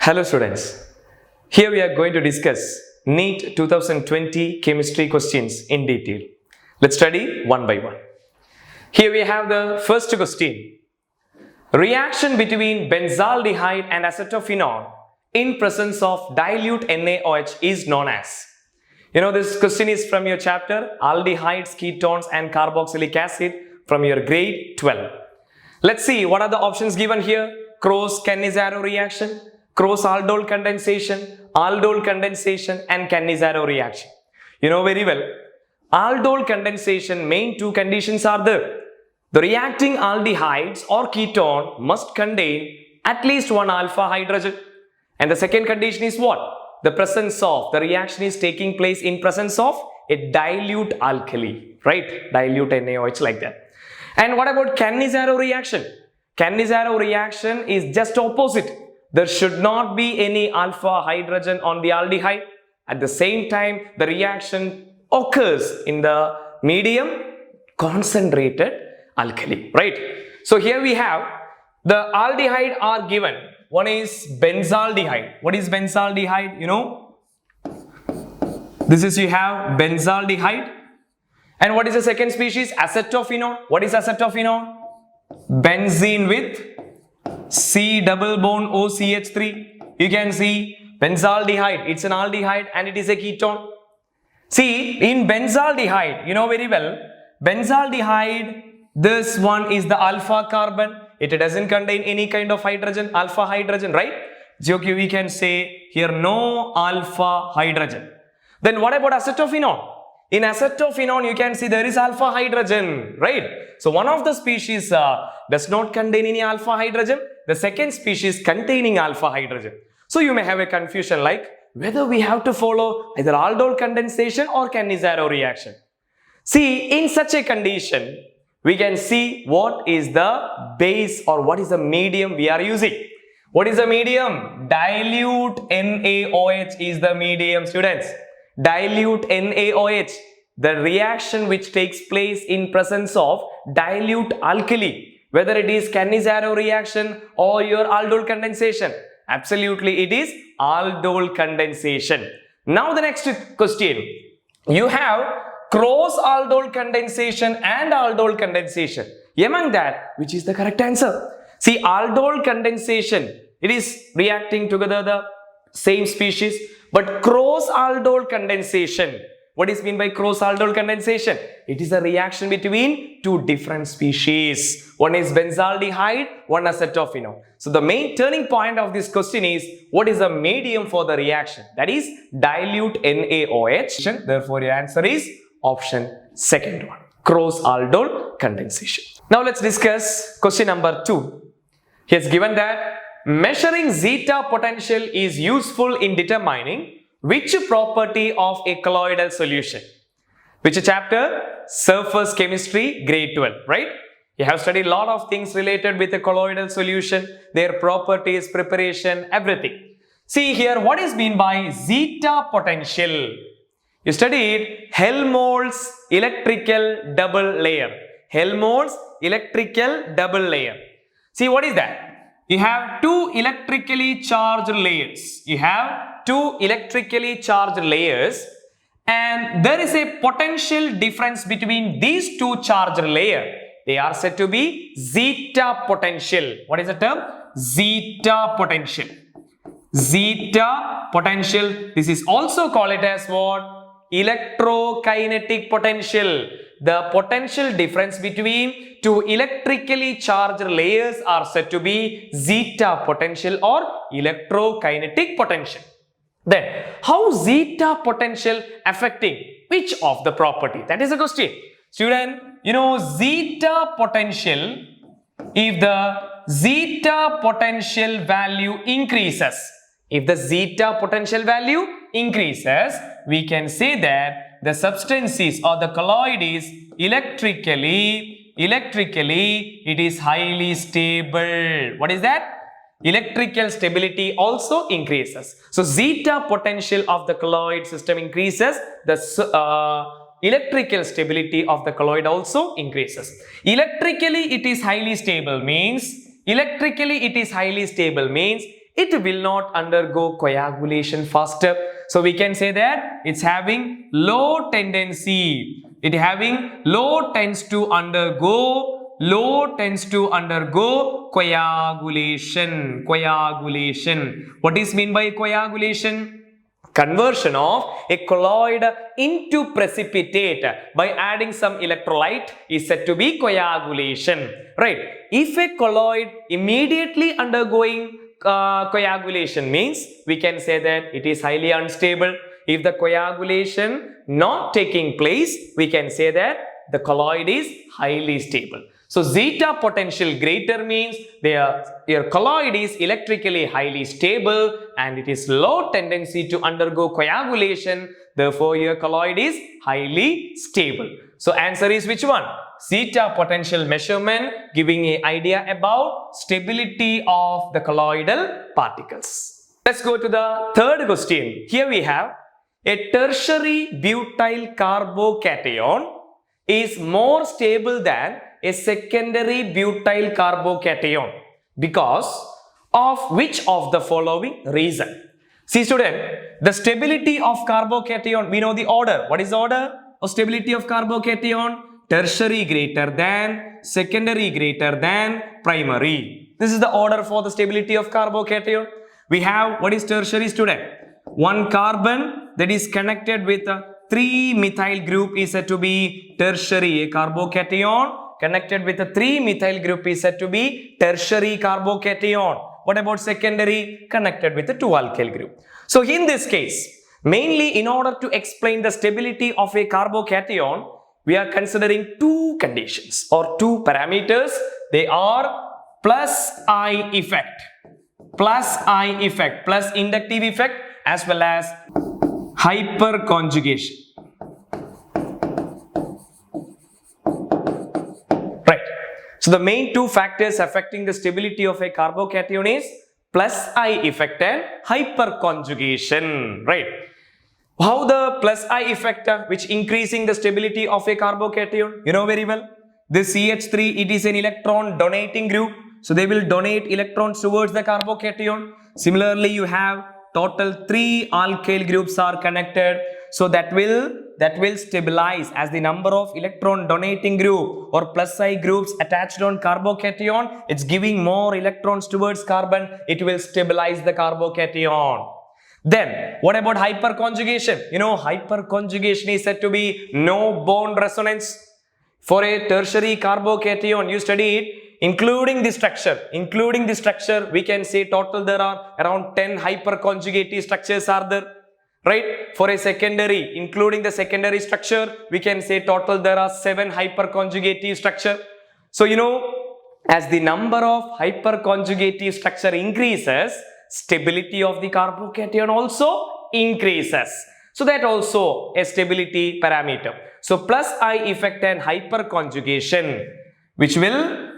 Hello students, here we are going to discuss NEET 2020 chemistry questions in detail. Let's study one by one. Here we have the first question. Reaction between benzaldehyde and acetophenone in presence of dilute NaOH is known as. This question is from your chapter aldehydes, ketones and carboxylic acid from your grade 12. Let's see what are the options given here. Cross-Cannizzaro reaction, cross-aldol condensation, aldol condensation and Cannizzaro reaction. You know very well, aldol condensation main two conditions are there. The reacting aldehydes or ketone must contain at least one alpha hydrogen. And the second condition is what? The presence of, the reaction is taking place in presence of a dilute alkali, right? Dilute NaOH like that. And what about Cannizzaro reaction? Cannizzaro reaction is just opposite. There should not be any alpha hydrogen on the aldehyde. At the same time, the reaction occurs in the medium concentrated alkali, right? So here we have the aldehyde are given. One is benzaldehyde. What is benzaldehyde? This is you have benzaldehyde. And what is the second species? Acetophenone. What is acetophenone? Benzene with C double bond OCH3. You can see benzaldehyde. It's an aldehyde and it is a ketone. See, in benzaldehyde, you know very well, benzaldehyde, this one is the alpha carbon. It doesn't contain any kind of hydrogen, alpha hydrogen, right? So we can say here no alpha hydrogen. Then what about acetophenone? In acetophenone, you can see there is alpha hydrogen, right? So one of the species does not contain any alpha hydrogen. The second species containing alpha hydrogen. So you may have a confusion like whether we have to follow either aldol condensation or Cannizzaro reaction. See, in such a condition, we can see what is the base or what is the medium we are using. What is the medium? Dilute NaOH is the medium, students. Dilute NaOH, the reaction which takes place in presence of dilute alkali, whether it is Cannizzaro reaction or your aldol condensation. Absolutely, it is aldol condensation. Now the next question. You have cross-aldol condensation and aldol condensation. Among that, which is the correct answer? See, aldol condensation, it is reacting together the same species, but cross-aldol condensation, what is meant by cross-aldol condensation? It is a reaction between two different species. One is benzaldehyde, one acetophenone. So the main turning point of this question is, what is the medium for the reaction? That is dilute NaOH. Therefore, your answer is option second one, cross-aldol condensation. Now let's discuss question number 2. He has given that measuring zeta potential is useful in determining which property of a colloidal solution. Which chapter? Surface chemistry, grade 12, right? You have studied a lot of things related with a colloidal solution, their properties, preparation, everything. See here, what is meant by zeta potential? You studied Helmholtz electrical double layer. Helmholtz electrical double layer. See, what is that? You have two electrically charged layers. You have two electrically charged layers and there is a potential difference between these two charged layers. They are said to be zeta potential. What is the term? Zeta potential. Zeta potential. This is also called it as what? Electrokinetic potential. The potential difference between two electrically charged layers are said to be zeta potential or electrokinetic potential. Then, how zeta potential affecting which of the property? That is the question. Student, zeta potential, if the zeta potential value increases, if the zeta potential value increases, we can say that the substance is or the colloid is electrically, it is highly stable. What is that? Electrical stability also increases. So, zeta potential of the colloid system increases, the electrical stability of the colloid also increases. Electrically it is highly stable means it will not undergo coagulation faster. So we can say that it's having low tendency. It having low tends to undergo coagulation. What is mean by coagulation? Conversion of a colloid into precipitate by adding some electrolyte is said to be coagulation, right? If a colloid immediately undergoing coagulation means we can say that it is highly unstable. If the coagulation not taking place, we can say that the colloid is highly stable. So zeta potential greater means your colloid is electrically highly stable and it is low tendency to undergo coagulation. Therefore, your colloid is highly stable. So answer is which one? Zeta potential measurement giving an idea about stability of the colloidal particles. Let's go to the third question. Here we have a tertiary butyl carbocation is more stable than a secondary butyl carbocation because of which of the following reason? See student, the stability of carbocation, we know the order. What is the order of stability of carbocation? Tertiary greater than, secondary greater than, primary. This is the order for the stability of carbocation. We have, what is tertiary student? One carbon that is connected with a 3-methyl group is said to be tertiary. A carbocation connected with a 3-methyl group is said to be tertiary carbocation. What about secondary? Connected with a 2-alkyl group. So in this case, mainly in order to explain the stability of a carbocation, we are considering two conditions or two parameters. They are plus I effect, plus inductive effect, as well as hyperconjugation. Right. So the main two factors affecting the stability of a carbocation is plus I effect and hyperconjugation. Right. How the plus I effect which increasing the stability of a carbocation? You know very well. This CH3, it is an electron donating group. So they will donate electrons towards the carbocation. Similarly, you have total 3 alkyl groups are connected. So that will stabilize as the number of electron donating group or plus I groups attached on carbocation. It's giving more electrons towards carbon. It will stabilize the carbocation. Then, what about hyperconjugation? You know, hyperconjugation is said to be no bond resonance. For a tertiary carbocation, you study it, including the structure, we can say total there are around 10 hyperconjugative structures are there, right? For a secondary, including the secondary structure, we can say total there are 7 hyperconjugative structure. So, you know, as the number of hyperconjugative structure increases, stability of the carbocation also increases. So that also a stability parameter. So plus I effect and hyperconjugation, which will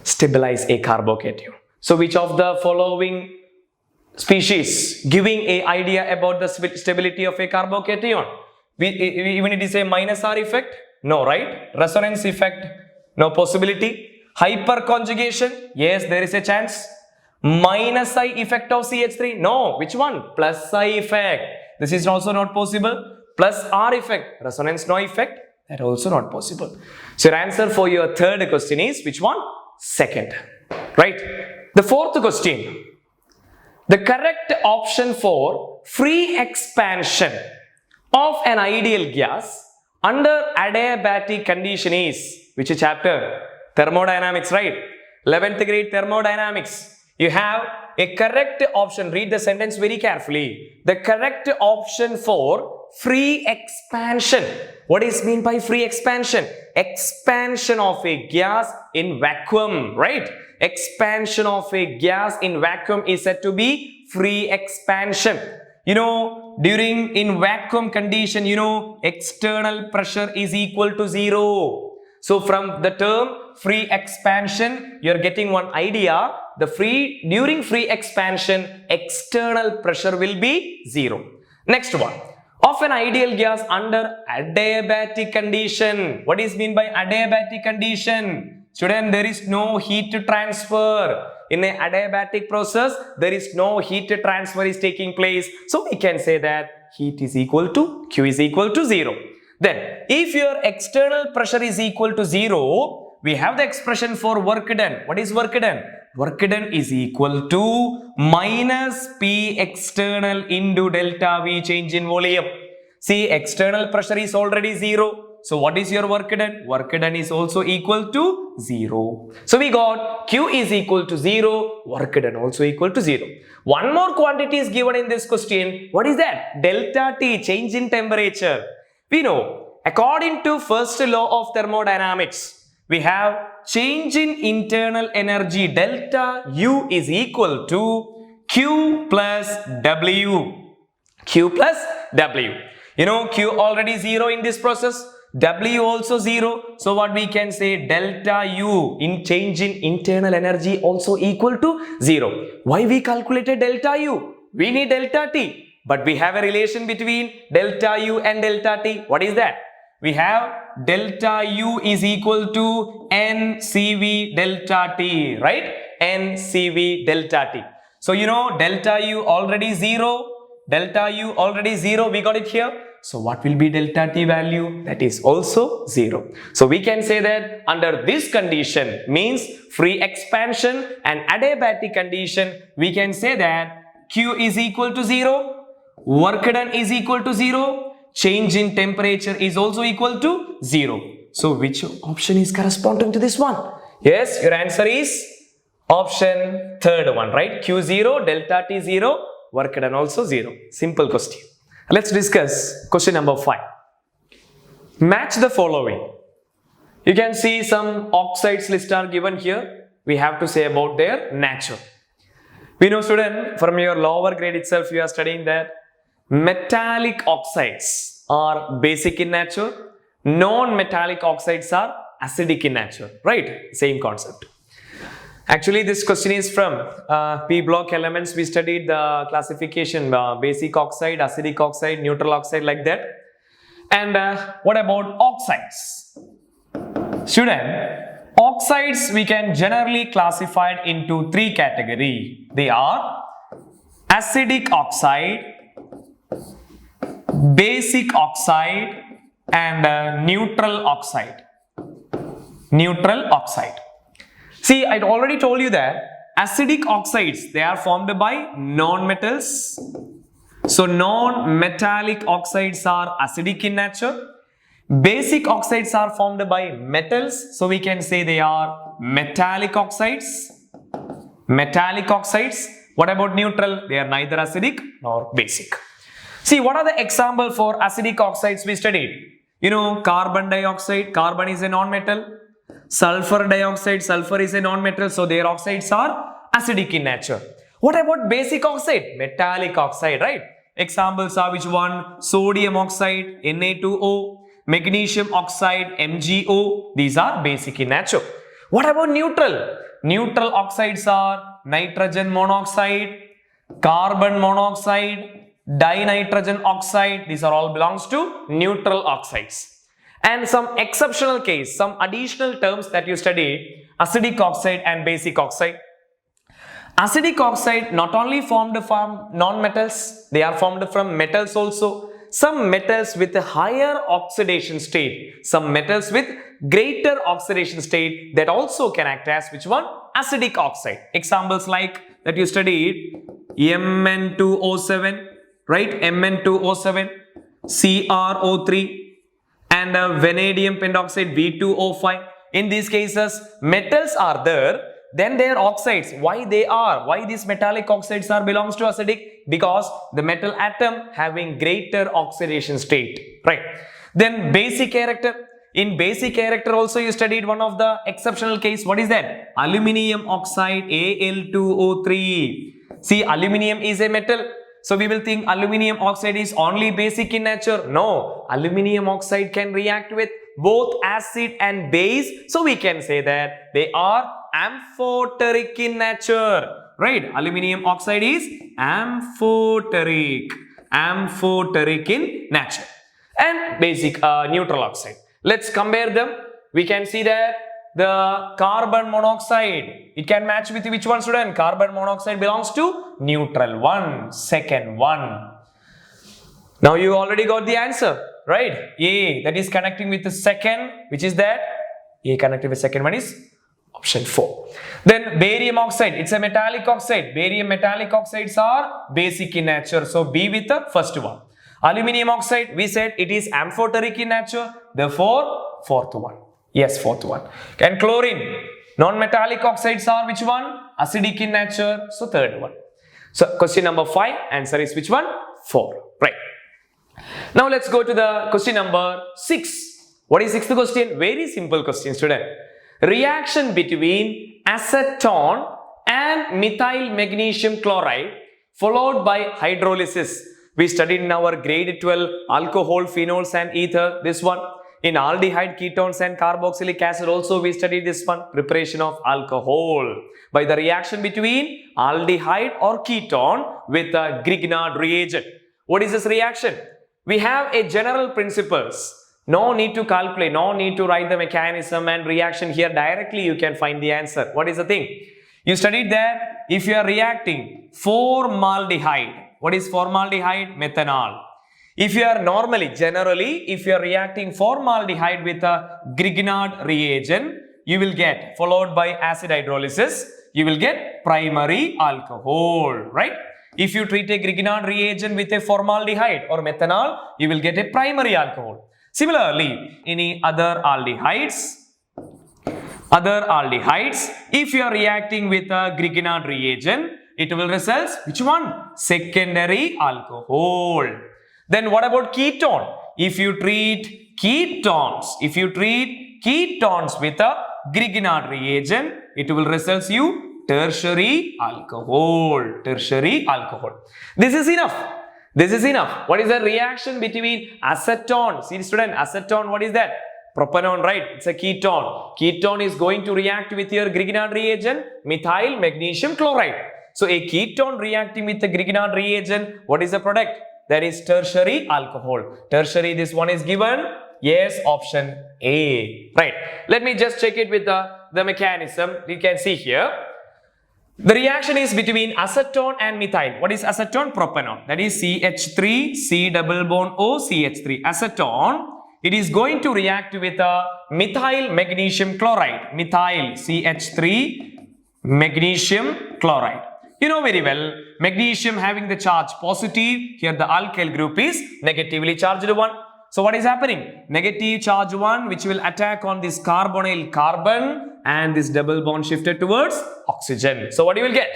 stabilize a carbocation. So which of the following species giving a idea about the stability of a carbocation? Even it is a minus R effect? No, right? Resonance effect? No possibility. Hyperconjugation? Yes, there is a chance. Minus I effect of CH3? No. Which one? Plus I effect. This is also not possible. Plus R effect. Resonance no effect. That also not possible. So your answer for your third question is which one? Second. Right. The fourth question. The correct option for free expansion of an ideal gas under adiabatic condition is which chapter? Thermodynamics, right? 11th grade thermodynamics. You have a correct option. Read the sentence very carefully. The correct option for free expansion. What is mean by free expansion? Expansion of a gas in vacuum, right? Expansion of a gas in vacuum is said to be free expansion. You know, during in vacuum condition, you know, external pressure is equal to 0. So from the term free expansion, you are getting one idea. During free expansion, external pressure will be 0. Next one. Of an ideal gas under adiabatic condition. What is mean by adiabatic condition? Student, there is no heat transfer. In an adiabatic process, there is no heat transfer is taking place. So we can say that heat is equal to Q is equal to 0. Then, if your external pressure is equal to 0, we have the expression for work done. What is work done? Work done is equal to minus P external into delta V change in volume. See, external pressure is already 0. So what is your work done? Work done is also equal to 0. So we got Q is equal to 0, work done also equal to 0. One more quantity is given in this question. What is that? Delta T, change in temperature. We know, according to first law of thermodynamics, we have change in internal energy delta U is equal to Q plus W. Q plus W. You know, Q already 0 in this process. W also 0. So what we can say, delta U in change in internal energy also equal to 0. Why we calculated delta U? We need delta T. But we have a relation between delta U and delta T. What is that? We have delta U is equal to NCV delta T, right? NCV delta T. So you know, delta U already 0. Delta U already 0. We got it here. So what will be delta T value? That is also 0. So we can say that under this condition, means free expansion and adiabatic condition, we can say that Q is equal to 0, work done is equal to 0, change in temperature is also equal to 0. So which option is corresponding to this one? Yes, your answer is option third one, right? Q 0, delta T 0, work done also 0. Simple question. Let's discuss question number 5. Match the following. You can see some oxides list are given here. We have to say about their nature. We know, student, from your lower grade itself you are studying that metallic oxides are basic in nature. Non-metallic oxides are acidic in nature. Right? Same concept. Actually, this question is from P block elements. We studied the classification, basic oxide, acidic oxide, neutral oxide, like that. And what about oxides? Student, oxides we can generally classify into 3 categories. They are acidic oxide, basic oxide, and neutral oxide. Neutral oxide. See, I already told you that acidic oxides, they are formed by non-metals. So, non-metallic oxides are acidic in nature. Basic oxides are formed by metals. So, we can say they are metallic oxides. Metallic oxides. What about neutral? They are neither acidic nor basic. See, what are the examples for acidic oxides we studied? You know, carbon dioxide. Carbon is a non-metal. Sulfur dioxide, sulfur is a non-metal, so their oxides are acidic in nature. What about basic oxide? Metallic oxide, right? Examples are which one? Sodium oxide, Na2O, magnesium oxide, MgO. These are basic in nature. What about neutral? Neutral oxides are nitrogen monoxide, carbon monoxide, dinitrogen oxide. These are all belongs to neutral oxides. And some exceptional case, some additional terms that you studied, acidic oxide and basic oxide. Acidic oxide not only formed from non-metals, they are formed from metals also. Some metals with a higher oxidation state, some metals with greater oxidation state, that also can act as which one? Acidic oxide. Examples like that you studied, Mn2O7, right? Mn2O7, CrO3, and vanadium pentoxide V2O5. In these cases, metals are there, then their oxides. Why they are? Why these metallic oxides are belongs to acidic? Because the metal atom having greater oxidation state, right? Then basic character. In basic character also you studied one of the exceptional case. What is that? Aluminium oxide, Al2O3. See, aluminium is a metal. So we will think aluminium oxide is only basic in nature. No, aluminium oxide can react with both acid and base. So we can say that they are amphoteric in nature. Right? Aluminium oxide is amphoteric. Amphoteric in nature. And basic neutral oxide. Let's compare them. We can see that the carbon monoxide. It can match with which one, student? Carbon monoxide belongs to neutral one, second one. Now you already got the answer, right? A, that is connecting with the second, which is that? A connected with second one is option 4. Then barium oxide, it's a metallic oxide. Barium metallic oxides are basic in nature. So B with the first one. Aluminium oxide, we said it is amphoteric in nature. Therefore, fourth one. Yes, fourth one. And chlorine, non-metallic oxides are which one? Acidic in nature. So third one. So question number 5, answer is which one? 4. Right. Now let's go to the question number 6. What is sixth question? Very simple question, student. Reaction between acetone and methyl magnesium chloride followed by hydrolysis. We studied in our grade 12 alcohol, phenols and ether, this one. In aldehyde, ketones and carboxylic acid also we studied this one, preparation of alcohol. By the reaction between aldehyde or ketone with a Grignard reagent. What is this reaction? We have a general principles. No need to calculate, no need to write the mechanism and reaction here. Directly you can find the answer. What is the thing? You studied that if you are reacting formaldehyde. What is formaldehyde? Methanol. If you are generally, if you are reacting formaldehyde with a Grignard reagent, you will get, followed by acid hydrolysis, you will get primary alcohol, right? If you treat a Grignard reagent with a formaldehyde or methanol, you will get a primary alcohol. Similarly, any other aldehydes, if you are reacting with a Grignard reagent, it will result which one? Secondary alcohol. Then what about ketone? If you treat ketones with a Grignard reagent, it will result you tertiary alcohol. This is enough. What is the reaction between acetone? See student, acetone, what is that? Propanone, right? It's a ketone. Ketone is going to react with your Grignard reagent, methyl magnesium chloride. So a ketone reacting with the Grignard reagent, what is the product? That is tertiary alcohol. Tertiary, this one is given. Yes, option A. Right. Let me just check it with the mechanism. You can see here. The reaction is between acetone and methyl. What is acetone? Propanone. That is CH3, C double bond O, CH3. Acetone, it is going to react with a methyl magnesium chloride. Methyl, CH3, magnesium chloride. You know very well, magnesium having the charge positive, here the alkyl group is negatively charged one. So what is happening? Negative charge one which will attack on this carbonyl carbon and this double bond shifted towards oxygen. So what you will get?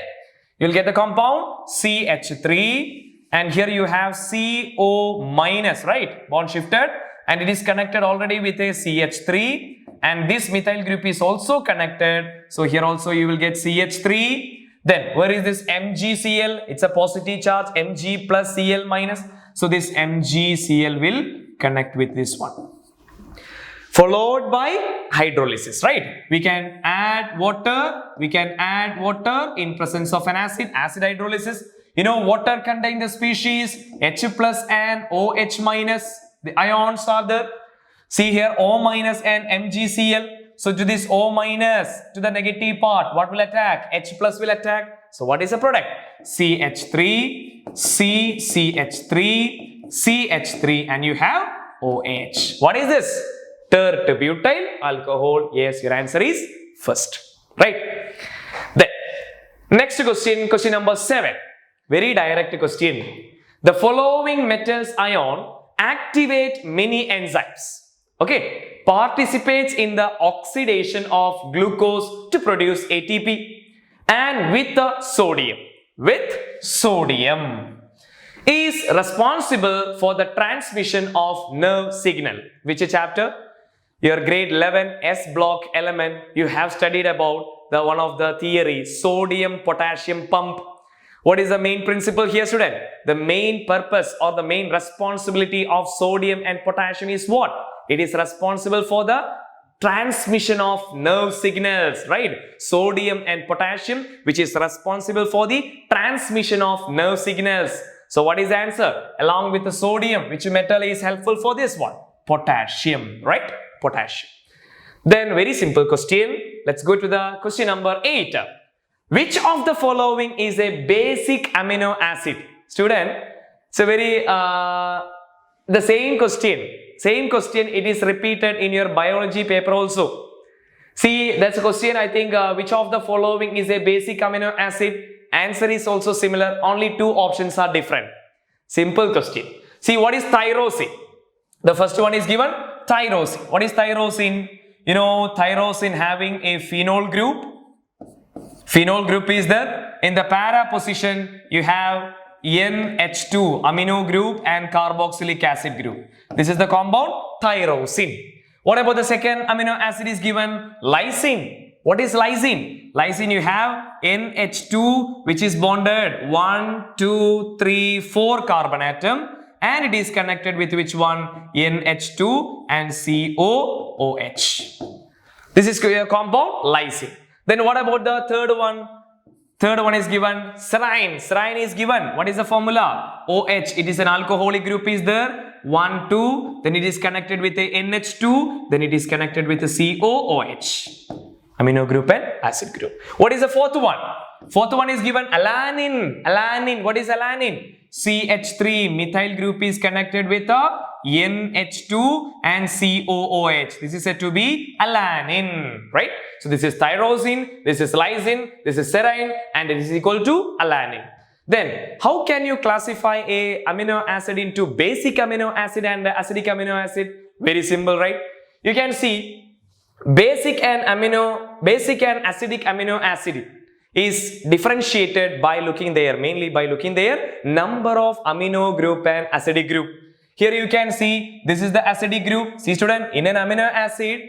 You will get the compound CH3 and here you have CO minus, right? Bond shifted and it is connected already with a CH3 and this methyl group is also connected. So here also you will get CH3. Then where is this MgCl? It's a positive charge, Mg plus Cl minus. So this MgCl will connect with this one. Followed by hydrolysis, right? We can add water in presence of an acid hydrolysis. You know water contain the species H plus and OH minus. The ions are there. See here O minus and MgCl. So to this O minus, to the negative part, what will attack? H plus will attack. So what is the product? CH3, CH3, CH3 and you have OH. What is this? Tert-butyl alcohol. Yes, your answer is first. Right? Then, next question number 7. Very direct question. The following metals ion activate many enzymes. Okay. Participates in the oxidation of glucose to produce ATP and with the sodium is responsible for the transmission of nerve signal. Which chapter? Your grade 11 S block element you have studied about the one of the theory sodium potassium pump. What is the main principle here student? The main purpose or the main responsibility of sodium and potassium is what? It is responsible for the transmission of nerve signals, right? Sodium and potassium which is responsible for the transmission of nerve signals. So what is the answer? Along with the sodium, which metal is helpful for this one? Potassium, right? Potassium. Then very simple question. Let's go to the question number 8. Which of the following is a basic amino acid? Student, it's a very the same question. Same question. It is repeated in your biology paper also. See, that's a question. I think which of the following is a basic amino acid? Answer is also similar. Only two options are different. Simple question. See, what is tyrosine? The first one is given tyrosine. What is tyrosine? You know, tyrosine having a phenol group. Phenol group is there. In the para position, you have NH2 amino group and carboxylic acid group. This is the compound tyrosine. What about the second amino acid is given? Lysine. What is lysine? Lysine, you have NH2 which is bonded 1, 2, 3, 4 carbon atom, and it is connected with which one? NH2 and COOH. This is your compound lysine. Then what about the third one? Third one is given serine. Serine is given. What is the formula? OH. It is an alcoholic group is there. 1, 2. Then it is connected with a NH2. Then it is connected with a COOH. Amino group and acid group. What is the fourth one? Fourth one is given alanine. Alanine. What is alanine? CH3 methyl group is connected with a NH2 and COOH. This is said to be alanine, right? So this is tyrosine, this is lysine, this is serine, and it is equal to alanine. Then how can you classify a amino acid into basic amino acid and acidic amino acid? Very simple, right? You can see basic and acidic amino acid is differentiated by looking there, mainly by looking there number of amino group and acidic group. Here you can see this is the acidic group. See student, in an amino acid,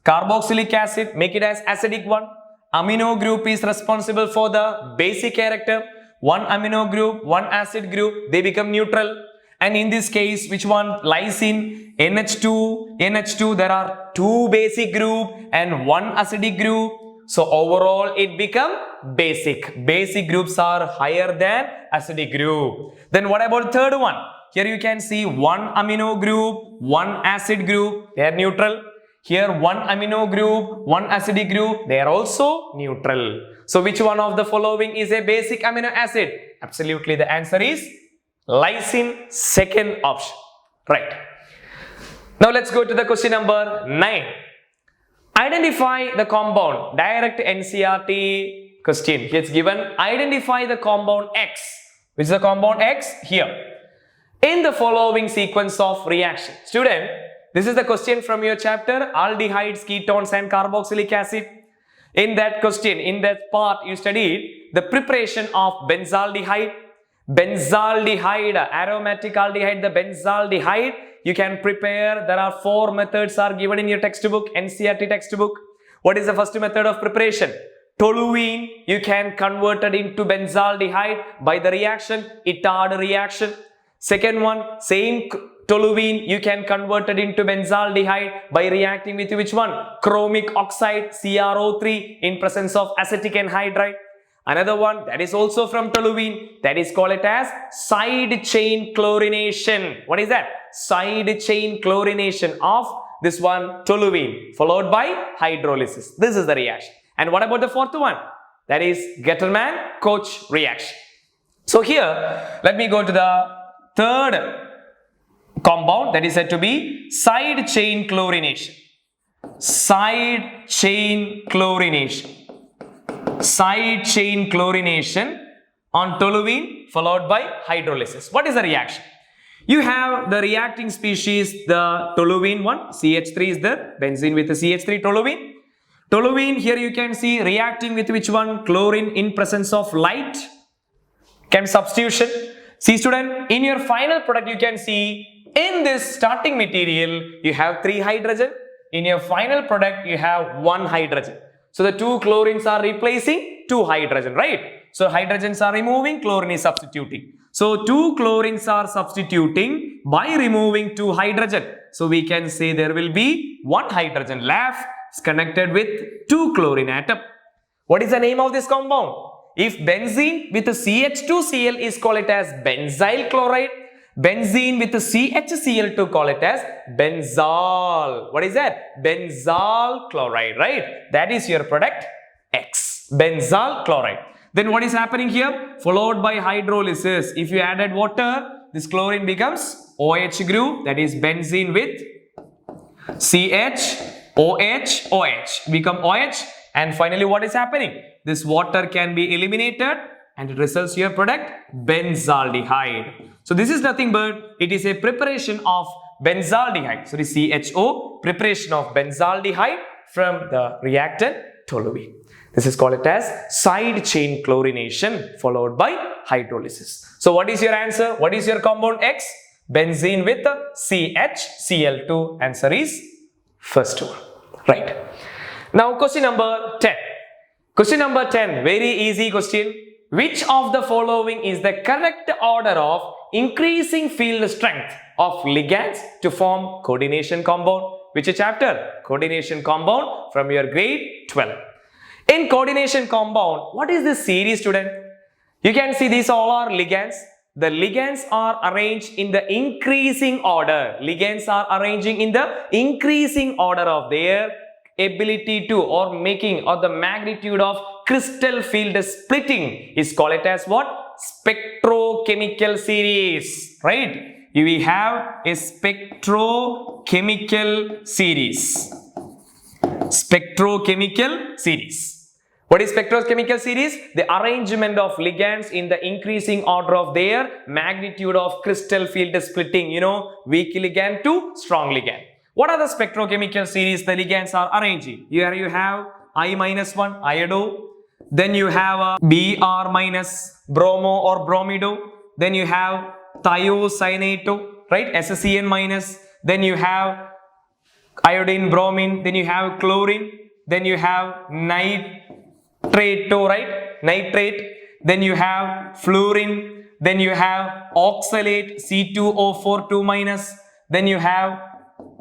carboxylic acid, make it as acidic one. Amino group is responsible for the basic character. One amino group, one acid group, they become neutral. And in this case, which one? Lysine, NH2, there are two basic group and one acidic group. So overall it become basic. Basic groups are higher than acidic group. Then what about the third one? Here you can see one amino group, one acid group, they are neutral. Here one amino group, one acidic group, they are also neutral. So which one of the following is a basic amino acid? Absolutely, the answer is lysine, second option. Right. Now let's go to the question number 9. Identify the compound. Direct NCERT question. It's given identify the compound X. Which is the compound X? Here. In the following sequence of reaction. Student, this is the question from your chapter aldehydes, ketones and carboxylic acid. In that question, in that part you studied the preparation of benzaldehyde. Benzaldehyde, aromatic aldehyde, the benzaldehyde you can prepare. There are 4 methods are given in your textbook, NCERT textbook. What is the first method of preparation? Toluene, you can convert it into benzaldehyde by the reaction, Itard reaction. Second one, same toluene, you can convert it into benzaldehyde by reacting with which one? Chromic oxide, CrO3 in presence of acetic anhydride. Another one that is also from toluene, that is called it as side chain chlorination. What is that? Side chain chlorination of this one toluene followed by hydrolysis. This is the reaction. And what about the fourth one? That is Gettelman-Koch reaction. So here, let me go to the third compound that is said to be side chain chlorination. Side chain chlorination. Side chain chlorination on toluene followed by hydrolysis. What is the reaction? You have the reacting species, the toluene one, CH3 is there, benzene with the CH3 toluene. Toluene here you can see reacting with which one? Chlorine in presence of light. Chem substitution. See student, in your final product you can see in this starting material you have 3 hydrogen. In your final product you have 1 hydrogen. So the 2 chlorines are replacing 2 hydrogen, right? So hydrogens are removing, chlorine is substituting. So 2 chlorines are substituting by removing 2 hydrogen. So we can say there will be 1 hydrogen left connected with 2 chlorine atom. What is the name of this compound? If benzene with a CH2Cl is called it as benzyl chloride. Benzene with the CHCl2, call it as benzal. What is that? Benzal chloride, right? That is your product X. Benzal chloride. Then what is happening here? Followed by hydrolysis. If you added water, this chlorine becomes OH group, that is benzene with CH, OH, OH. Become OH. And finally, what is happening? This water can be eliminated and it results your product benzaldehyde. So this is nothing but it is a preparation of benzaldehyde. So the CHO, preparation of benzaldehyde from the reactant toluene. This is called it as side chain chlorination followed by hydrolysis. So what is your answer? What is your compound X? Benzene with CHCl2. Answer is first one. Right. Now question number 10. Question number 10. Very easy question. Which of the following is the correct order of increasing field strength of ligands to form coordination compound? Which chapter? Coordination compound from your grade 12. In coordination compound, what is this series, student? You can see these all are ligands. The ligands are arranged in the increasing order. Ligands are arranging in the increasing order of their ability to or making or the magnitude of crystal field splitting is called it as what? Spectrochemical series, right? We have a spectrochemical series. Spectrochemical series. What is spectrochemical series? The arrangement of ligands in the increasing order of their magnitude of crystal field splitting. You know, weak ligand to strong ligand. What are the spectrochemical series the ligands are arranging? Here you have I-1 iodo. Then you have a Br- bromo or bromido. Then you have thiocyaneto, right? SCN-. Then you have iodine, bromine. Then you have chlorine. Then you have nitrato, right? Nitrate. Then you have fluorine. Then you have oxalate, C2O4 2-. Then you have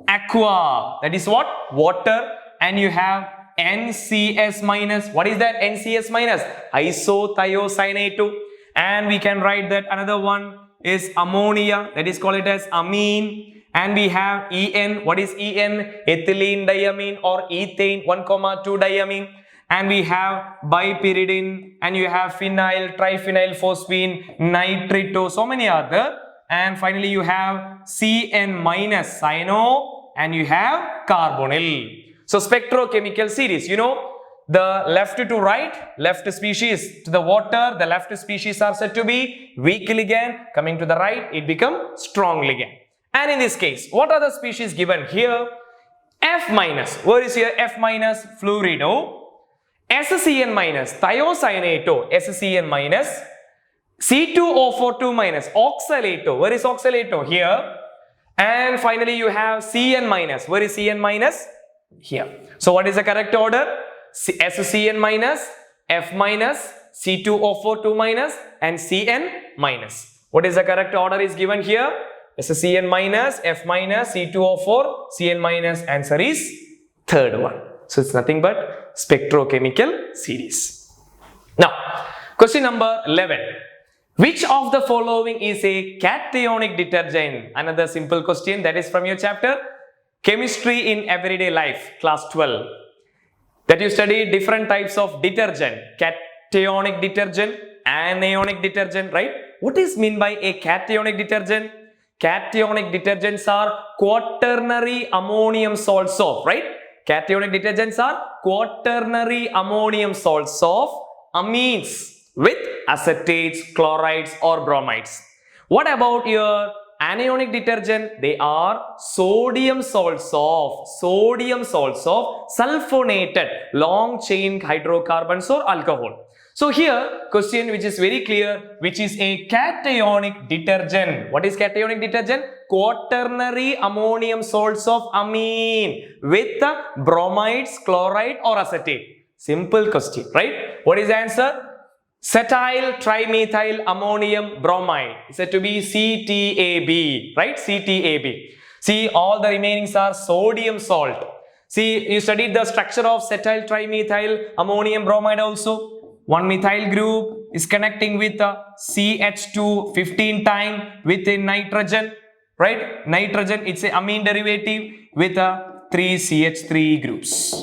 aqua, that is what? Water. And you have NCS-. What is that? NCS-? Isothiocyaneto. And we can write that another one is ammonia, that is called it as amine. And we have En. What is En? Ethylene diamine or ethane 1,2 diamine. And we have bipyridine, and you have phenyl, triphenyl phosphine, nitrito, so many other. And finally you have Cn- cyano, and you have carbonyl. So spectrochemical series, you know, the left to right, left species to the water, the left species are said to be weak ligand. Coming to the right, it becomes strong ligand. And in this case, what are the species given here? F-. Where is here? F-. Fluorido. SCN-, thiocyaneto, SCN-, C2O4 2-, oxalato. Where is oxalato? Here. And finally you have Cn-. Where is Cn-? Here. So what is the correct order? SCN-, F-, C2O4 2-, and Cn-. What is the correct order is given here? SCN-, F-, C2O4, Cn-. Answer is third one. So it's nothing but spectrochemical series. Now, question number 11. Which of the following is a cationic detergent? Another simple question that is from your chapter Chemistry in Everyday Life, class 12. That you study different types of detergent. Cationic detergent, anionic detergent, right? What is meant by a cationic detergent? Cationic detergents are quaternary ammonium salts of, right? Cationic detergents are quaternary ammonium salts of amines with acetates, chlorides or bromides. What about your anionic detergent? They are sodium salts of sulfonated long chain hydrocarbons or alcohol. So here question which is very clear, which is a cationic detergent. What is cationic detergent? Quaternary ammonium salts of amine with bromides, chloride or acetate. Simple question, right? What is the answer? Cetyl trimethyl ammonium bromide is said to be CTAB, right? CTAB. See, all the remaining are sodium salt. See, you studied the structure of cetyl trimethyl ammonium bromide also. One methyl group, is connecting with CH2 15 times with a nitrogen, right? Nitrogen, it's a amine derivative with 3 CH3 groups,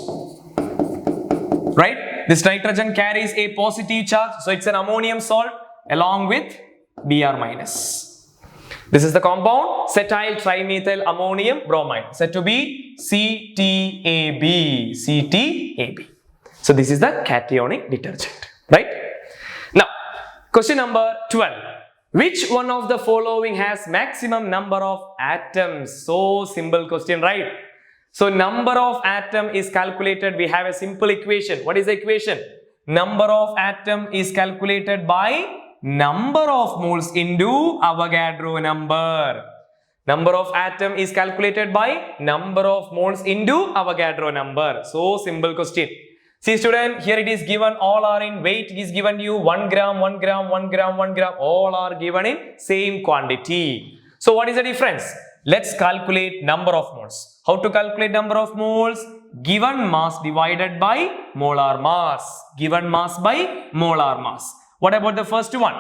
right? This nitrogen carries a positive charge, so it's an ammonium salt along with Br minus. This is the compound cetyl trimethyl ammonium bromide, said to be CTAB. CTAB. So this is the cationic detergent, right? Now, question number 12. Which one of the following has maximum number of atoms? So simple question, right? So number of atom is calculated. We have a simple equation. What is the equation? Number of atom is calculated by number of moles into Avogadro number. Number of atom is calculated by number of moles into Avogadro number. So simple question. See student, here it is given, all are in weight. It is given you 1 gram, 1 gram, 1 gram, 1 gram. All are given in same quantity. So what is the difference? Let's calculate number of moles. How to calculate number of moles? Given mass divided by molar mass. Given mass by molar mass. What about the first one?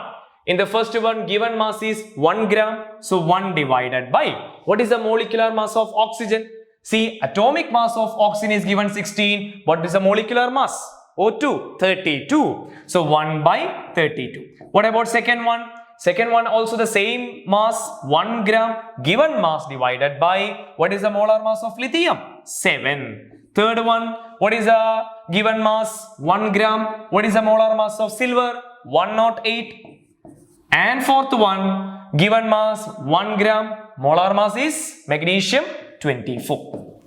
In the first one, given mass is 1 gram. So 1 divided by. What is the molecular mass of oxygen? See, atomic mass of oxygen is given 16. What is the molecular mass? O2, 32. So 1 by 32. What about second one? Second one also the same mass, 1 gram. Given mass divided by. What is the molar mass of lithium? 7. Third one, what is the given mass? 1 gram. What is the molar mass of silver? 108. And fourth one, given mass 1 gram. Molar mass is magnesium 24.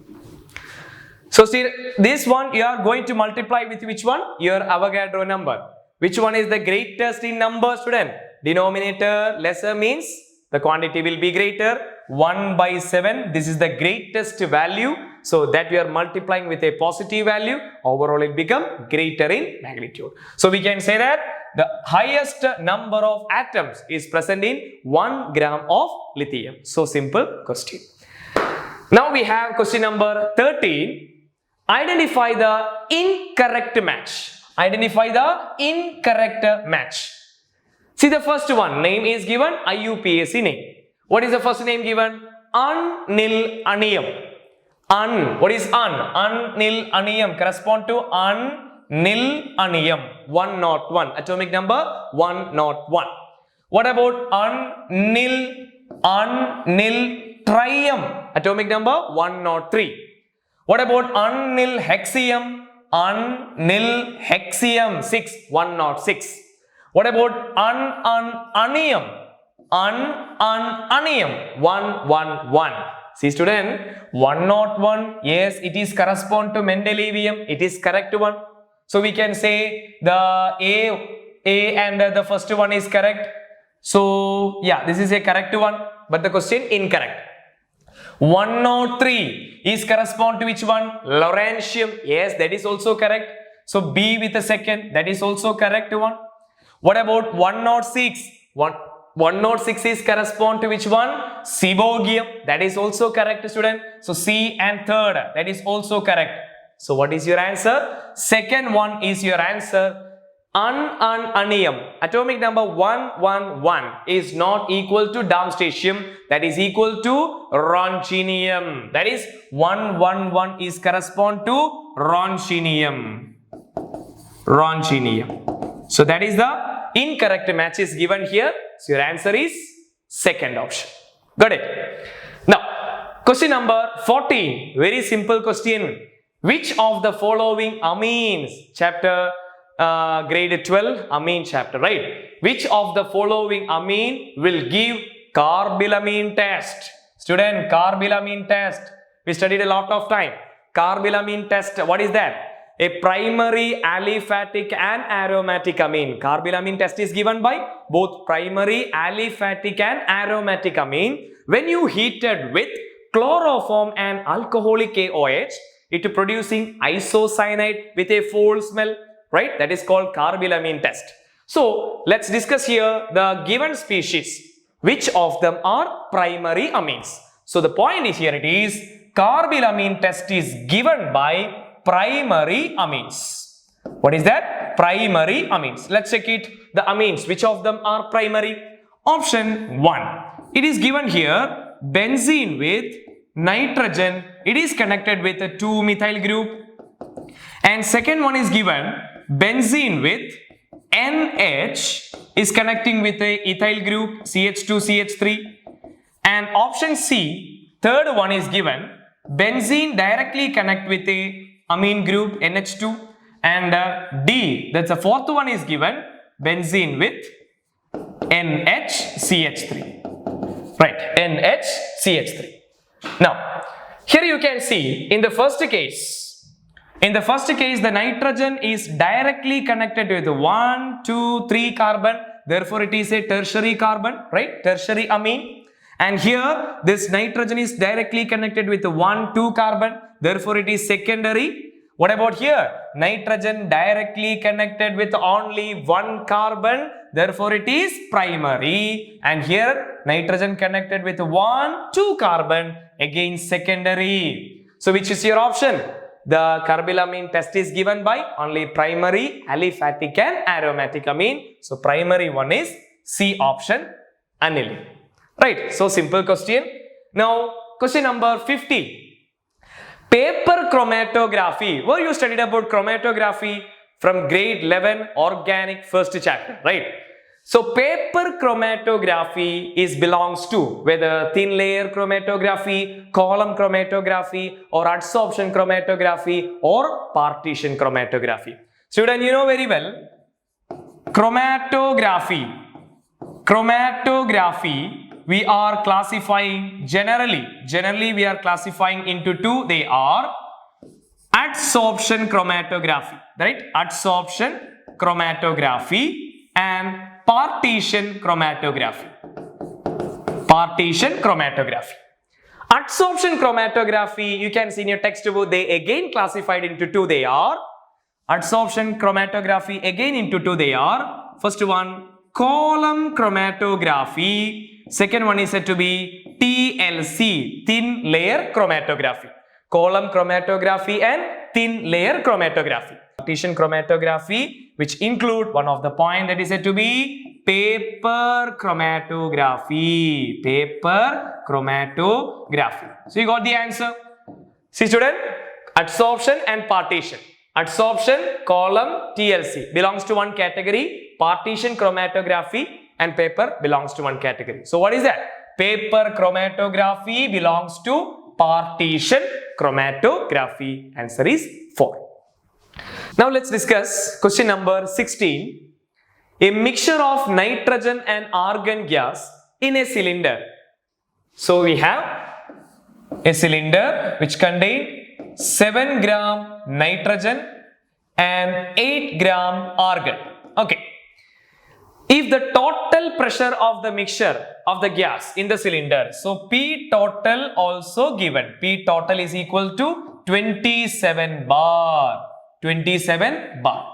So see, this one you are going to multiply with which one? Your Avogadro number. Which one is the greatest in number, student? Denominator lesser means the quantity will be greater. 1 by 7, this is the greatest value. So that we are multiplying with a positive value, overall it become greater in magnitude. So we can say that the highest number of atoms is present in 1 gram of lithium. So simple question. Now we have question number 13. Identify the incorrect match. Identify the incorrect match. See the first one, name is given, IUPAC name. What is the first name given? Anil-anium. What is Anil-anium? Correspond to Anil-anium. 101. Atomic number 101. What about Anil-trium? Atomic number 103. What about Anil-hexium? Anil-hexium 6. 106. What about anium? Anium 111. See student, 101, yes, it is correspond to Mendelevium. It is correct one. So we can say the A and the first one is correct. So yeah, this is a correct one, but the question incorrect. 103 is correspond to which one? Laurentium. Yes, that is also correct. So B with the second, that is also correct one. What about 106? 106 is correspond to which one? Seaborgium. That is also correct, student. So C and third, that is also correct. So what is your answer? Second one is your answer. Anium. Atomic number 111 is not equal to darmstadtium. That is equal to roentgenium. That is 111 is correspond to roentgenium. Roentgenium. So that is the incorrect match is given here. So your answer is second option. Got it? Now, question number 14. Very simple question. Which of the following amines? Chapter grade 12 amine chapter, right? Which of the following amine will give carbylamine test? Student, carbylamine test. We studied a lot of time. Carbylamine test, what is that? A primary aliphatic and aromatic amine. Carbylamine test is given by both primary aliphatic and aromatic amine. When you heated with chloroform and alcoholic KOH, it producing isocyanide with a foul smell, right? That is called carbylamine test. So let's discuss here the given species. Which of them are primary amines? So the point is here it is carbylamine test is given by primary amines. What is that? primary amines. Let's check it. The amines, which of them are primary? Option 1. It is given here benzene with nitrogen. It is connected with a 2-methyl group. And second one is given benzene with NH is connecting with a ethyl group CH2CH3. And option C, third one is given benzene directly connect with a amine group NH2. And D, that's the fourth one is given benzene with NHCH3. Right, NHCH3. Now, here you can see in the first case, the nitrogen is directly connected with 1, 2, 3 carbon. Therefore, it is a tertiary carbon, right? Tertiary amine. And here, this nitrogen is directly connected with 1, 2 carbon. Therefore, it is secondary. What about here? Nitrogen directly connected with only 1 carbon. Therefore, it is primary. And here, nitrogen connected with 1, 2 carbon. Again, secondary. So, which is your option? The carbylamine test is given by only primary, aliphatic and aromatic amine. So, primary one is C option, aniline. Right. So, simple question. Now, question number 50. Paper chromatography. Where you studied about chromatography from grade 11 organic first chapter, right? So, paper chromatography belongs to whether thin layer chromatography, column chromatography or adsorption chromatography or partition chromatography. Student, you know very well, chromatography, we are classifying generally we are classifying into two. They are adsorption chromatography, right? Adsorption chromatography and partition chromatography. Partition chromatography. Adsorption chromatography, you can see in your textbook, they again classified into two. They are adsorption chromatography again into two. They are first one column chromatography. Second one is said to be TLC, thin layer chromatography. Column chromatography and thin layer chromatography. Partition chromatography, which include one of the point that is said to be paper chromatography. Paper chromatography. So you got the answer. See student, adsorption and partition. Adsorption, column, TLC belongs to one category. Partition chromatography and paper belongs to one category. So what is that? Paper chromatography belongs to partition chromatography. Answer is 4. Now let's discuss question number 16. A mixture of nitrogen and argon gas in a cylinder. So we have a cylinder which contains 7 gram nitrogen and 8 gram argon. Okay. If the total pressure of the mixture of the gas in the cylinder, so P total also given. P total is equal to 27 bar. 27 bar.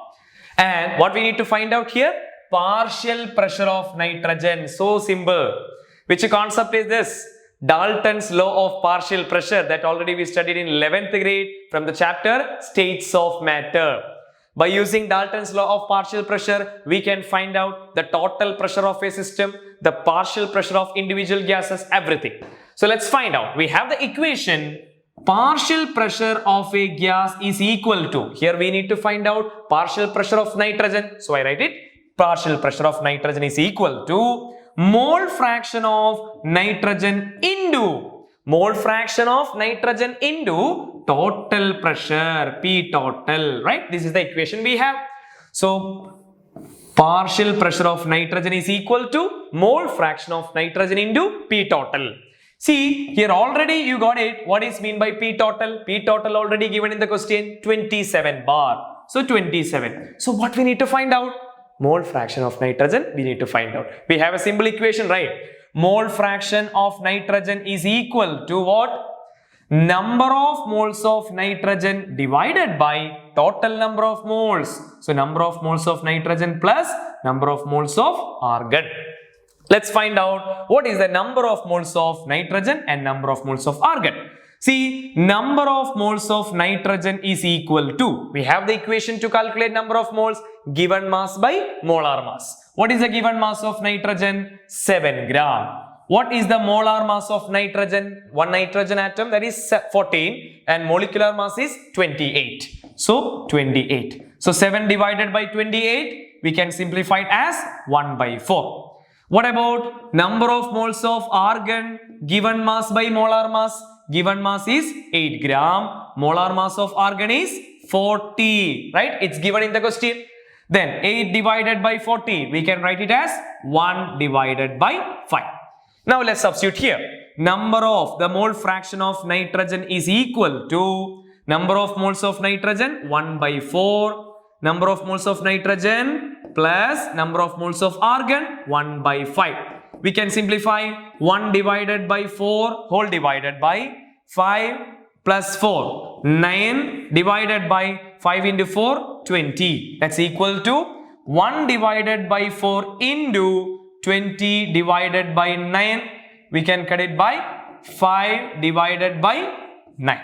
And what we need to find out here? Partial pressure of nitrogen. So simple. Which concept is this? Dalton's law of partial pressure that already we studied in 11th grade from the chapter States of Matter. By using Dalton's law of partial pressure, we can find out the total pressure of a system, the partial pressure of individual gases, everything. So let's find out. We have the equation partial pressure of a gas is equal to, here we need to find out partial pressure of nitrogen. So I write it, partial pressure of nitrogen is equal to mole fraction of nitrogen into total pressure, P total, right? This is the equation we have. So, partial pressure of nitrogen is equal to mole fraction of nitrogen into P total. See, here already you got it. What is mean by P total? P total already given in the question, 27 bar. So, 27. So, what we need to find out? Mole fraction of nitrogen we need to find out. We have a simple equation, right? Mole fraction of nitrogen is equal to what? Number of moles of nitrogen divided by total number of moles. So, number of moles of nitrogen plus number of moles of argon. Let's find out what is the number of moles of nitrogen and number of moles of argon. See, number of moles of nitrogen is equal to, we have the equation to calculate number of moles, given mass by molar mass. What is the given mass of nitrogen? 7 gram. What is the molar mass of nitrogen? One nitrogen atom, that is 14, and molecular mass is 28. So 28. So 7 divided by 28, we can simplify it as 1 by 4. What about number of moles of argon given mass by molar mass? Given mass is 8 gram. Molar mass of argon is 40. Right? It's given in the question. Then 8 divided by 40. We can write it as 1 divided by 5. Now let's substitute here. Number of the mole fraction of nitrogen is equal to number of moles of nitrogen 1 by 4. Number of moles of nitrogen plus number of moles of argon 1 by 5. We can simplify 1 divided by 4 whole divided by 5 plus 4. 9 divided by 5 into 4, 20. That's equal to 1 divided by 4 into 20 divided by 9. We can cut it by 5 divided by 9.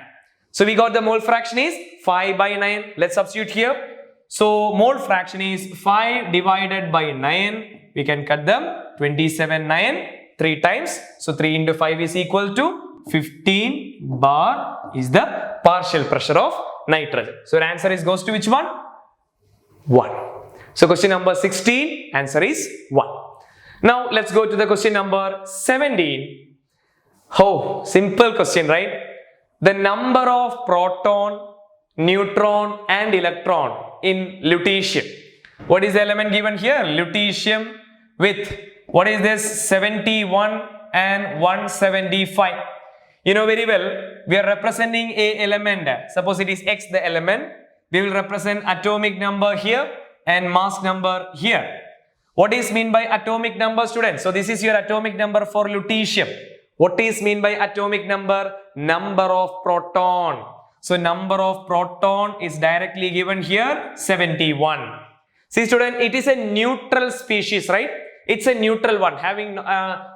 So we got the mole fraction is 5 by 9. Let's substitute here. So mole fraction is 5 divided by 9. We can cut them 27, 9, 3 times. So 3 into 5 is equal to 15 bar is the partial pressure of nitrogen. So the answer is goes to which one? 1. So question number 16, answer is 1. Now let's go to the question number 17. Oh, simple question, right? The number of proton, neutron and electron in lutetium. What is the element given here? Lutetium with, what is this? 71 and 175. You know very well, we are representing a element. Suppose it is X the element. We will represent atomic number here and mass number here. What is mean by atomic number, students? So this is your atomic number for lutetium. What is mean by atomic number? Number of proton. So number of proton is directly given here 71. See student, it is a neutral species, right? It's a neutral one, having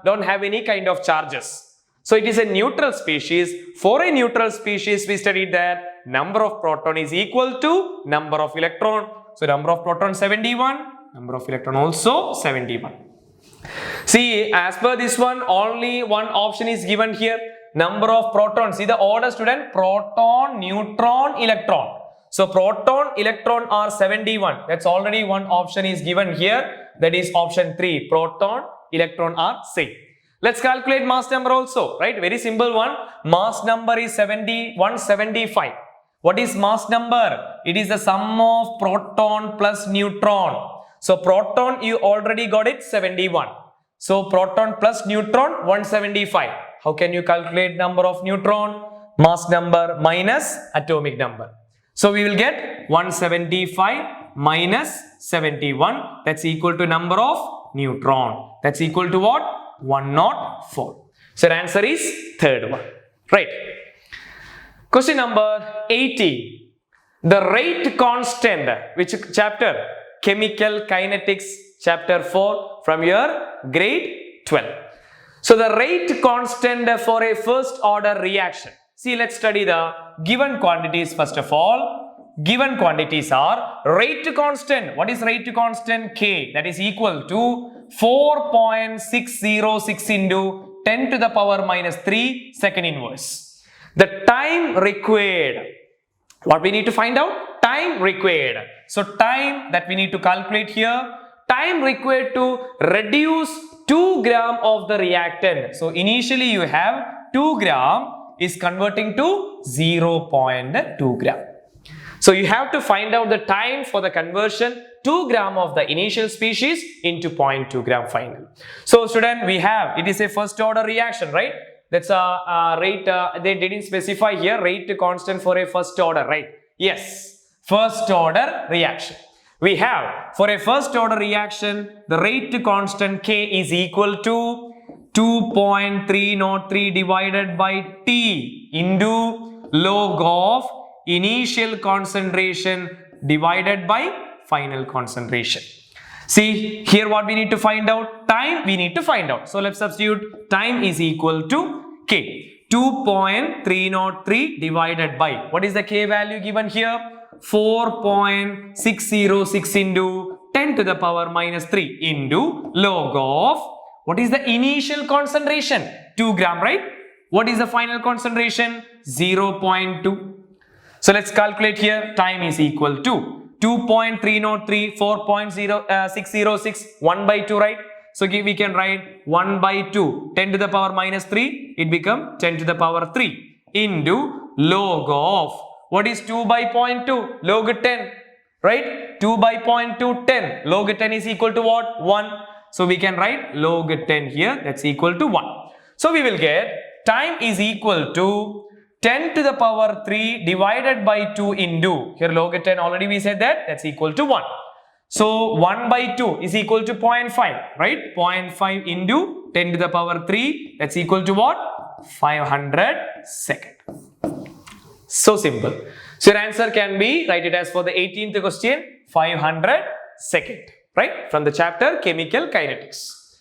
don't have any kind of charges. So it is a neutral species. For a neutral species, we studied that number of proton is equal to number of electron. So number of proton 71, number of electron also 71. See, as per this one, only one option is given here. Number of protons. See the order, student. Proton, neutron, electron. So proton, electron are 71. That's already one option is given here. That is option 3. Proton, electron are same. Let's calculate mass number also. Right? Very simple one. Mass number is 175. What is mass number? It is the sum of proton plus neutron. So proton, you already got it 71. So proton plus neutron 175. How can you calculate number of neutron? Mass number minus atomic number. So we will get 175 minus 71. That's equal to number of neutron. That's equal to what? 104. So the answer is third one. Right. Question number 18. The rate constant. Which chapter? Chemical Kinetics chapter 4 from your grade 12. So the rate constant for a first order reaction. See, let's study the given quantities first of all. Given quantities are rate constant. What is rate constant? K. That is equal to 4.606 into 10 to the power minus 3 second inverse. The time required. What we need to find out? Time required. So time that we need to calculate here. Time required to reduce 2 gram of the reactant. So initially you have 2 gram is converting to 0.2 gram. So you have to find out the time for the conversion 2 gram of the initial species into 0.2 gram final. So student, we have, it is a first order reaction, right? That's a rate, they didn't specify here rate constant for a first order, right? Yes, first order reaction. We have, for a first order reaction, the rate constant K is equal to 2.303 divided by T into log of initial concentration divided by final concentration. See, here what we need to find out? Time we need to find out. So let's substitute time is equal to K. 2.303 divided by, what is the K value given here? 4.606 into 10 to the power minus 3 into log of, what is the initial concentration? 2 gram, right? What is the final concentration? 0.2. So let's calculate here. Time is equal to 2.303, 4.606, 1 by 2, right? So we can write 1 by 2, 10 to the power minus 3, it becomes 10 to the power 3 into log of, what is 2 by 0.2? Log 10, right? 2 by 0.2, 10. Log 10 is equal to what? 1. So we can write log 10 here, that's equal to 1. So we will get time is equal to 10 to the power 3 divided by 2 into, here log 10 already we said that, that's equal to 1. So 1 by 2 is equal to 0.5, right? 0.5 into 10 to the power 3, that's equal to what? 500 second. So simple. So your answer can be, write it as for the 18th question, 500 second, right? From the chapter Chemical Kinetics.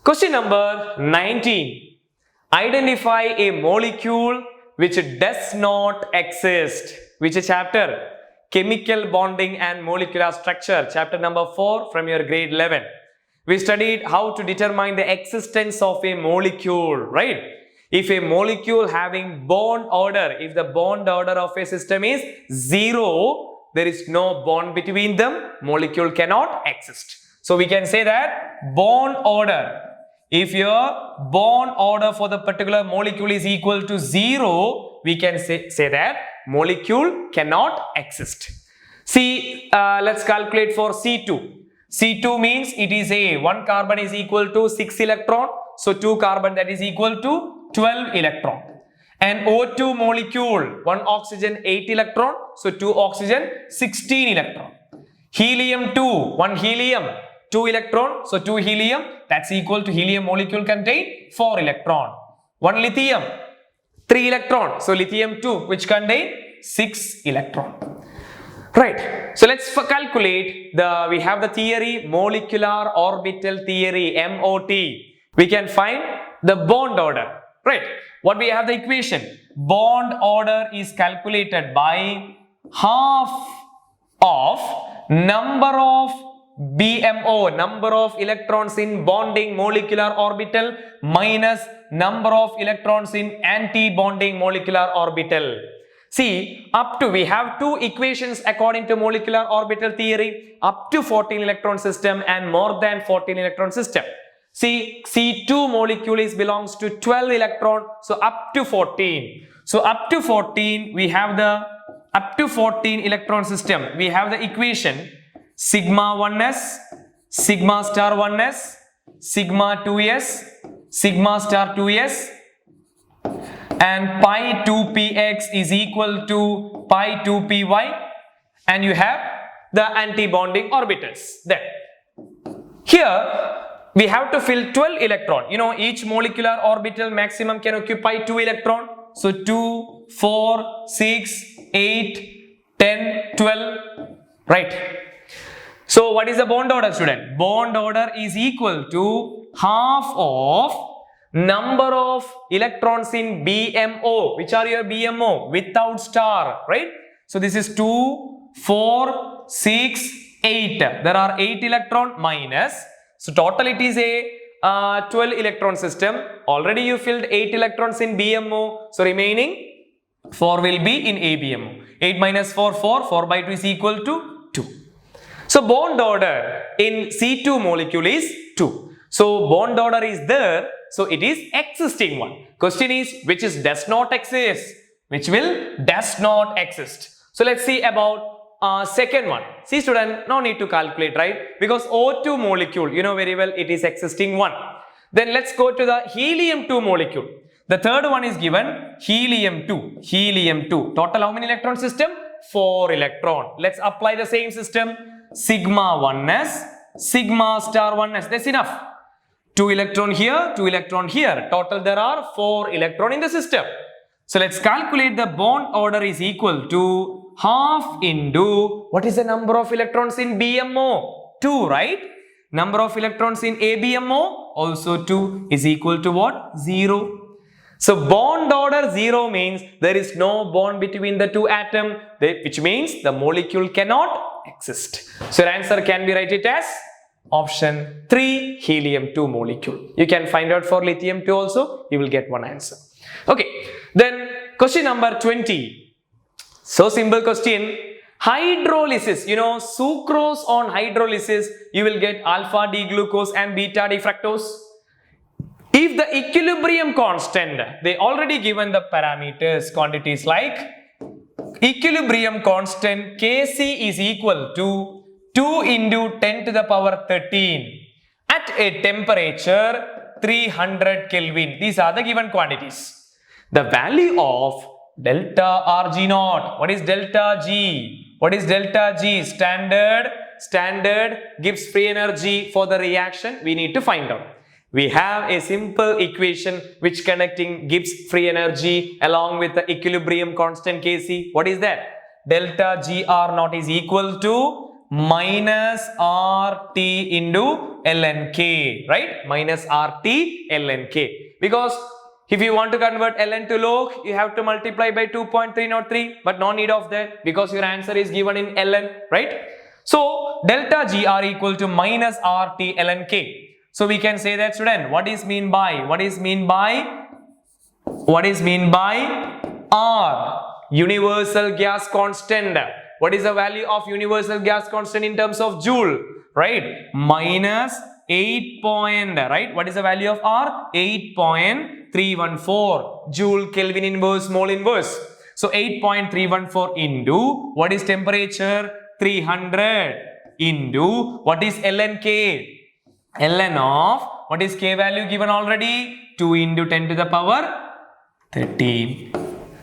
Question number 19. Identify a molecule which does not exist. Which chapter? Chemical Bonding and Molecular Structure, chapter number 4 from your grade 11. We studied how to determine the existence of a molecule, right? If a molecule having bond order, if the bond order of a system is 0, there is no bond between them, molecule cannot exist. So we can say that bond order, if your bond order for the particular molecule is equal to 0, we can say that molecule cannot exist. See, let's calculate for C2. C2 means it is a 1 carbon is equal to 6 electron. So 2 carbon, that is equal to 12 electron. And O2 molecule, 1 oxygen 8 electron. So 2 oxygen 16 electron. Helium 2, 1 helium 2 electron. So 2 helium, that's equal to helium molecule contain 4 electron. 1 lithium 3 electron. So lithium 2 which contain 6 electron. Right. So let's calculate we have the theory, molecular orbital theory, MOT. We can find the bond order. Right. What we have the equation? Bond order is calculated by half of number of BMO, number of electrons in bonding molecular orbital minus number of electrons in anti-bonding molecular orbital. See, up to, we have two equations according to molecular orbital theory, up to 14 electron system and more than 14 electron system. See, C2 molecule belongs to 12 electron, so up to 14. So up to 14, we have the up to 14 electron system. We have the equation sigma 1s, sigma star 1s, sigma 2s, sigma star 2s, and pi 2px is equal to pi 2py, and you have the anti-bonding orbitals there. Here we have to fill 12 electron. You know, each molecular orbital maximum can occupy 2 electron. So 2, 4, 6, 8, 10, 12, right? So what is the bond order, student? Bond order is equal to half of number of electrons in BMO. Which are your BMO? Without star, right? So this is 2, 4, 6, 8. There are 8 electron minus. So total it is a 12 electron system. Already you filled 8 electrons in BMO. So remaining 4 will be in ABMO. 8 minus 4, 4. 4 by 2 is equal to 2. So bond order in C2 molecule is 2. So bond order is there. So it is existing one. Question is which is does not exist. Which will does not exist. So let's see about second one. See student, no need to calculate, right? Because O2 molecule, you know very well it is existing one. Then let's go to the helium 2 molecule. The third one is given helium 2. Helium 2. Total how many electron system? 4 electron. Let's apply the same system. Sigma 1s, sigma star 1s. That's enough. 2 electron here, 2 electron here. Total there are 4 electron in the system. So let's calculate the bond order is equal to half into, what is the number of electrons in BMO? 2, right? Number of electrons in ABMO, also 2, is equal to what? 0. So bond order 0 means there is no bond between the two atoms, which means the molecule cannot exist. So your answer can be write it as option 3, helium-2 molecule. You can find out for lithium-2 also, you will get one answer. Okay, then question number 20. So simple question. Hydrolysis, sucrose on hydrolysis, you will get alpha D glucose and beta D fructose. If the equilibrium constant, they already given the parameters, quantities like equilibrium constant Kc is equal to 2 into 10 to the power 13 at a temperature 300 Kelvin. These are the given quantities. The value of delta Rg naught. What is delta G? What is delta G? Standard gives free energy for the reaction. We need to find out. We have a simple equation which connecting gives free energy along with the equilibrium constant Kc. What is that? Delta Gr naught is equal to minus RT into ln K, right? Minus RT ln K. Because if you want to convert ln to log, you have to multiply by 2.303, but no need of that because your answer is given in ln, right? So delta Gr equal to minus RT ln K. So we can say that, student, what is mean by R, universal gas constant. What is the value of universal gas constant in terms of joule, right? Minus 8 right? What is the value of R? 8.314 joule Kelvin inverse mole inverse. So 8.314 into what is temperature? 300 into what is ln K? ln of what is K value given already? 2 into 10 to the power 13.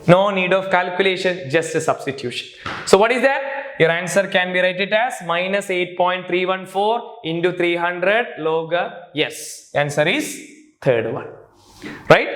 No need of calculation, just a substitution. So what is that? Your answer can be write it as minus 8.314 into 300 log. Yes, answer is third one, right?